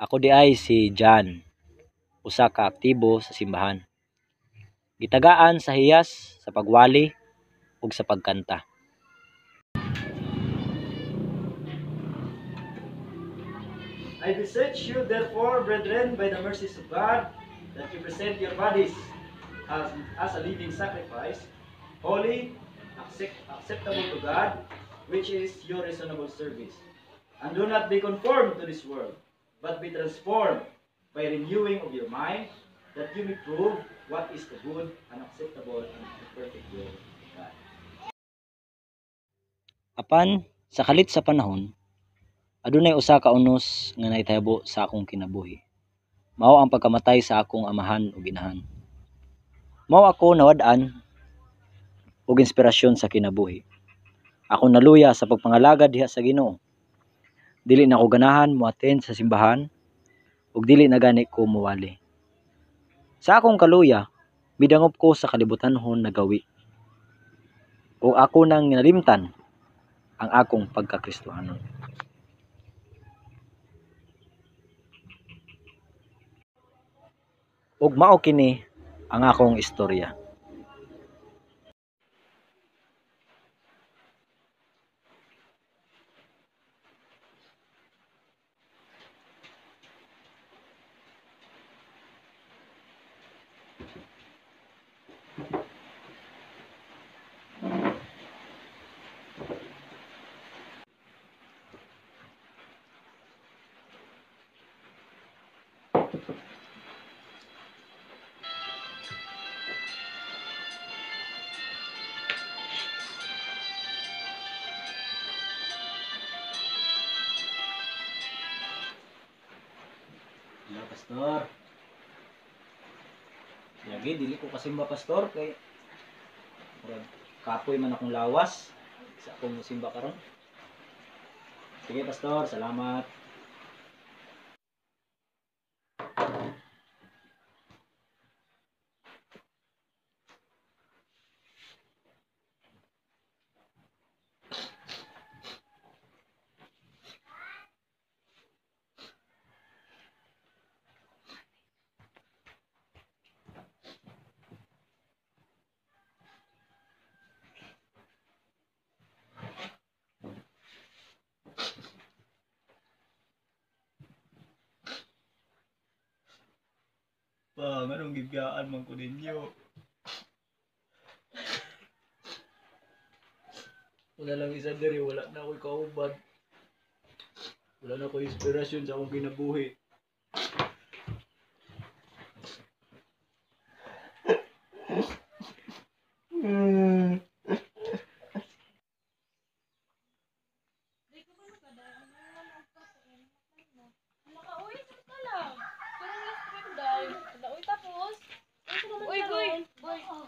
Ako di ay si John, usa ka aktibo sa simbahan. Gitagaan sa hiyas, sa pagwali ug sa pagkanta. I beseech you, therefore, brethren, by the mercies of God, that you present your bodies as a living sacrifice, holy, acceptable to God, which is your reasonable service. And do not be conformed to this world, but be transformed by renewing of your mind, that you may prove what is the good and acceptable and perfect will of God. Apan sa kalit sa panahon, adunay usa ka unos nga nahitabo sa akong kinabuhi. Mao ang pagkamatay sa akong amahan ug inahan. Mao ako nawad-an ug inspirasyon sa kinabuhi. Ako naluya sa pagpangalagad diha sa Ginoo. Dili na ko ganahan moattend sa simbahan ug dili na gani ko muwali. Sa akong kaluya, midangop ko sa kalibutanhon na gawi. O ako nang nalimtan ang akong pagkakristohanon. Ug mao kini ang akong istorya. Hello, Pastor. Lagi, dili ko kasimba, Pastor, kay kapoy man akong lawas sa akong simba karon. Sige, Pastor, salamat. Pa, anong gigaan man ko ninyo? Wala lang isa diri, wala na ako'y kaubad. Wala na ako'y inspirasyon sa akong kinabuhi.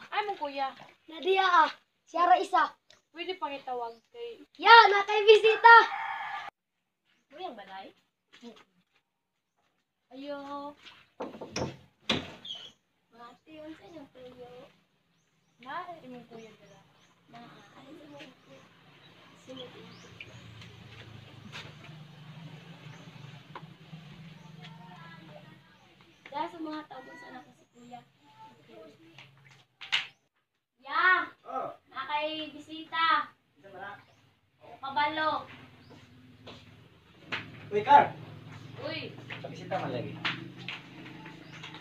Ay mo kuya, Nadia siya ra isa. pwede pangitawag kay Ya, na kay bisita. Buyang balay? Ayo. Mati yun sa inyong tuyo. Na, imong kuya dala. Na, ay mo ko. Siniti. Dahil sa mga tao kung saan ako si kuya. Ya, Oh, na kay bisita. isa ba na? Kabalo. Uy, Car! Uy, Bisita man lagi.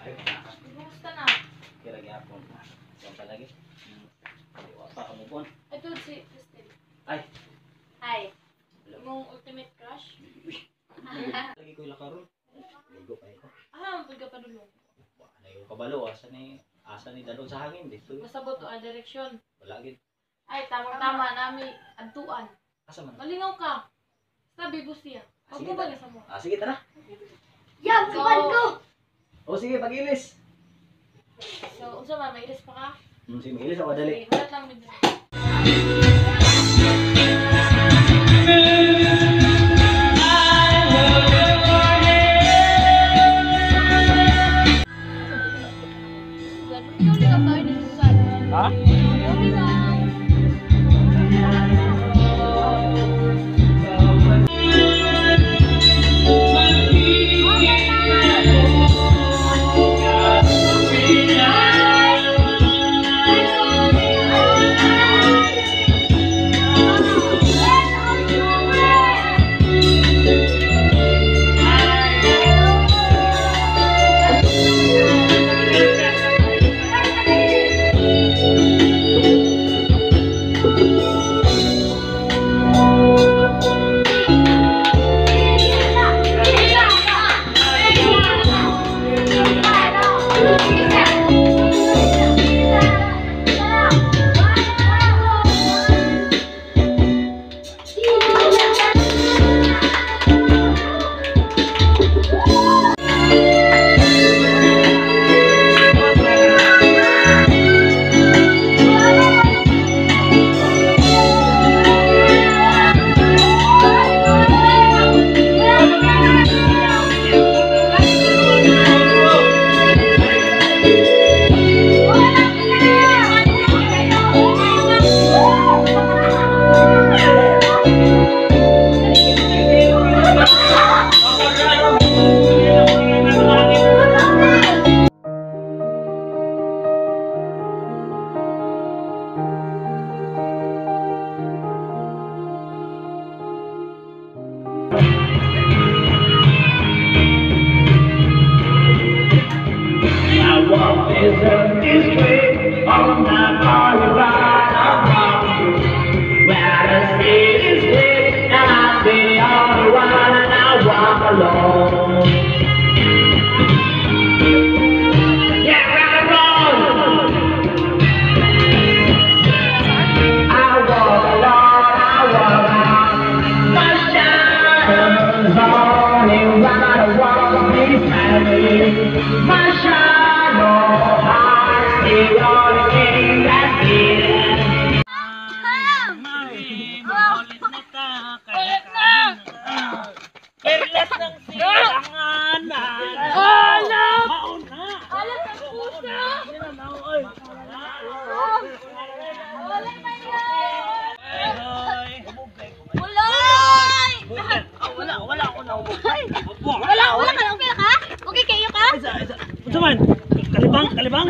Ayaw na. kumusta na? Kira gyapon. Saan pa lagi? Wa pa ako mo. Ito si Christine. Ay, Hi. Imong ultimate crush? lagi ko ila karon. Ligo pa ko. Ah, pwede ka pa dulong. Wa na yung kabalo asa ni dalon sa hangin dito. Masabot o direksyon. Wala gid. Ay, tamang-tama nami adtuan. Asa man? Malingaw ka. Sabi bus siya. Huwag Sige, mo ba sa mo? Sige tara. Ya, kaban ko. O sige, pagilis. So, unsa man, may iris pa ka? Sige, magilis ako dali. Sige, wala lang din. Ha?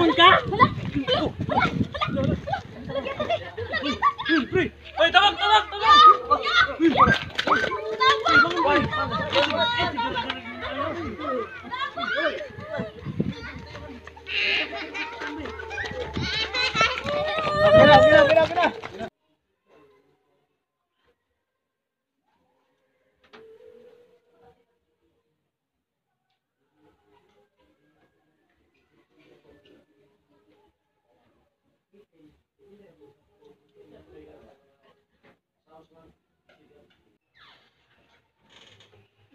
Naman ka? Ay, tawag! Kena.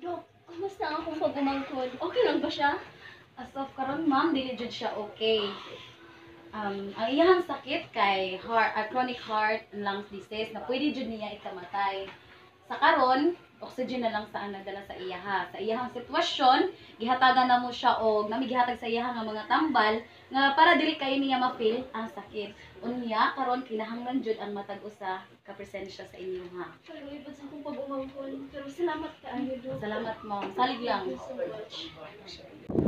Dok, kumusta ang akong pag-umangkod? Okay lang ba siya? As of karon ma'am, dili jud siya okay. Ang iyang sakit kay chronic heart and lungs disease na pwede jud niya ikamatay. Sa karon, oxygen na lang sa dala sa iyaha. Sa iyahang sitwasyon, gihatagan na mo siya og namigihatag sa iyahang nga mga tambal nga para dili kayo niya ma-feel ang sakit. Unya karon kinahanglan jud ang matag usa ka presensya sa inyo ha. Pero ibig sa akong pag-umangkod. Pero salamat ka, Dok. Salamat ma'am. Salig lang. Thank you so much.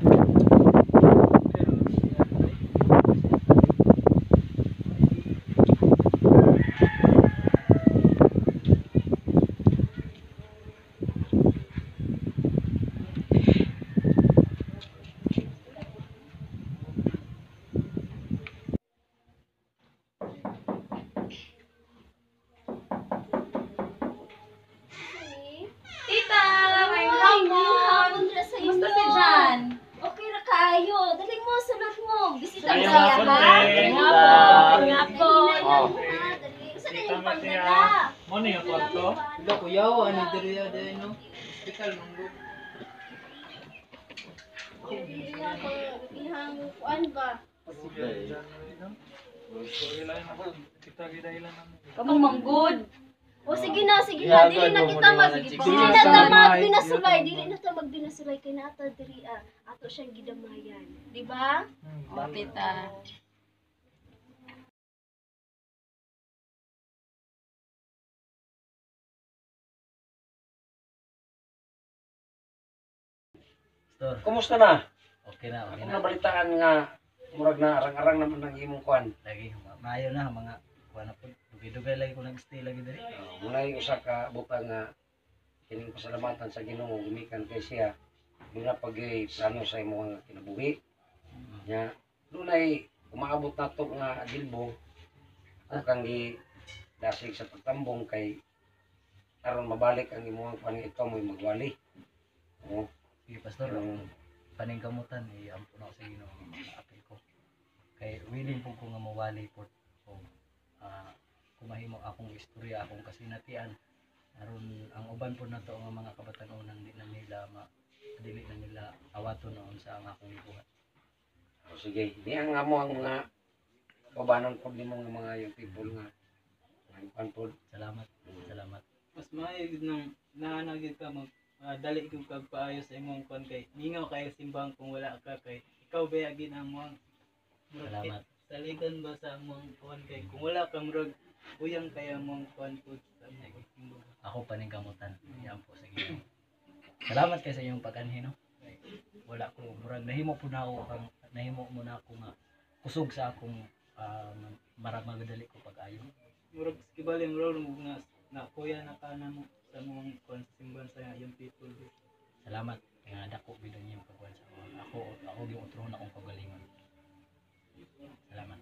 Tita, may Ay, hapon. hapon dira sa Kumusta inyo. si Jan? Okay ra kaayo. Dali mo, sulod mo. Bisita Ayun, sa hapon, ha? te. Hapon. Hapon. Hapon. Dali. Saan yung pagdala? Mo ni ang kwarto? Wala ko yawa ani diri ada no. Hospital manggo. Dili nga pang ihang kuan ba? Kamong manggod. O sige na. Dili na kita dili na ta magbinasulay, dili na ta magbinasulay kay naata diri ato siyang gidamayan. Di ba? O, tita. Pastor, Kumusta na? okay na, okay Ako na. nabalitaan nga murag na arang-arang naman ng imong kuan. Lagi, maayo na mga kuha na po. Dugay-dugay lagi ko nag-stay lagi diri. Munay usa ka butang nga kining pasalamatan sa Ginoo gumikan kay siya. Muna pag plano sa imong nga kinabuhi. Nya dunay umaabot na to nga adilbo ako kang gi dasig sa pagtambong kay aron mabalik ang imong kuan nga ikaw mo magwali. Oo. Sige, Pastor, Mm. paningkamutan, ampun ako sa Ginoo ang mga apil ko. Kay willing po ko nga mawali po o kumahimo akong istorya, akong kasinatian. Aron ang uban po na to nga mga kabatan-onan dili na nila awaton noon sa ang akong ibuhat. O, sige, diyan nga mo ang mga babanon po nimo nga mga yung people nga ang kuan po. Salamat. Salamat. Mas maayo gid nang naanagid ka mag dali ko kag paayo sa imong kon kay ningaw kay simbang kung wala ka kay ikaw ba gid ang mo. Salamat. Saligan ba sa among kon kay kung wala ka murag uyang kaya mong kon po sa among simbang. Ako paningkamutan. Yan po sa Ginoo. Salamat kay sa iyong pag-anhin, no? Kay wala ko murag nahimo po na ako nahimo mo na ako nga kusog sa akong magadali ko pag-ayo. Murag skibali murag na kuya na kana mo sa mong kon simbahan sa yung people. Salamat. Nga dako bido niyo pagkuhan sa ako yung utro na akong pagalingon. Salamat.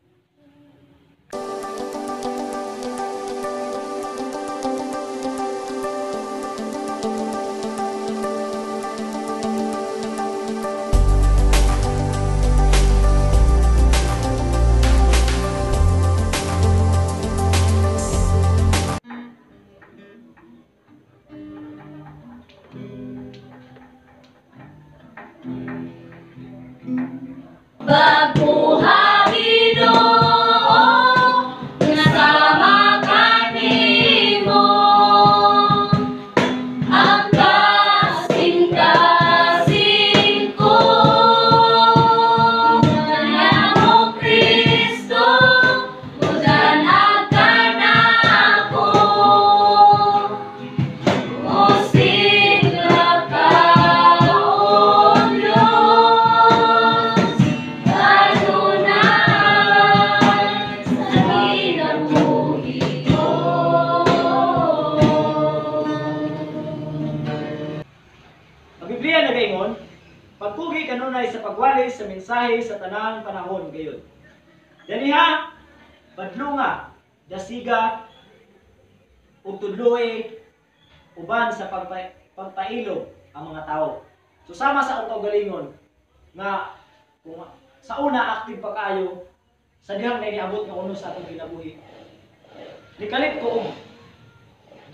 Pagbuhawi Ginoo, nasama kanimo ang kasing-kasing ko. Namo Kristo, mudanag ka na ako. Musigla ka, O Diyos, kanunay sa pagwali sa mensahe sa tanang panahon gayon. Daniha badlunga dasiga ug tudloy uban sa pagpailo ang mga tao. So sama sa akong kaugalingon nga kung sa una active pa kayo sa dihang na iniabot nga uno sa atong kinabuhi. Nikalit ko og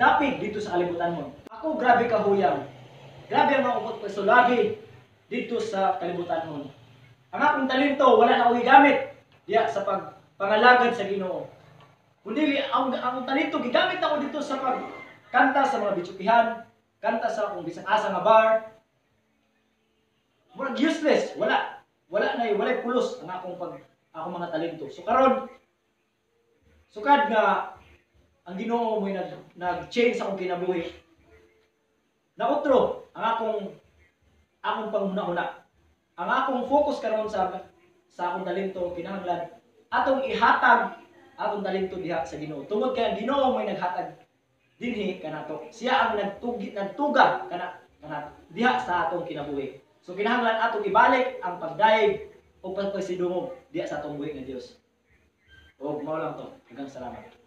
dapig dito sa kalibutan mo. Ako grabe kahuyang. Grabe ang mga upot pasulabi dito sa kalibutan mo. Ang akong talento wala na akong gigamit diya sa pangalagad sa Ginoo. Kundi ang talento gigamit ako dito sa pagkanta sa mga bitsupihan, kanta sa kung bisang asa nga bar. Murag useless, wala walay pulos ang akong mga talento. So karon sukad nga ang Ginoo mo'y nag-change sa akong kinabuhi. Nautro ang akong panghuna-una. Ang akong focus karon sa akong talento kinahanglan atong ihatag atong talento diha sa Ginoo. Tungod kay ang Ginoo mo'y naghatag dinhi kanato. Siya ang nagtuga kana diha sa atong kinabuhi. So kinahanglan atong ibalik ang pagdayeg o pagpasidungog diha sa atong buhi nga Dios. O mao lang to. Daghang salamat.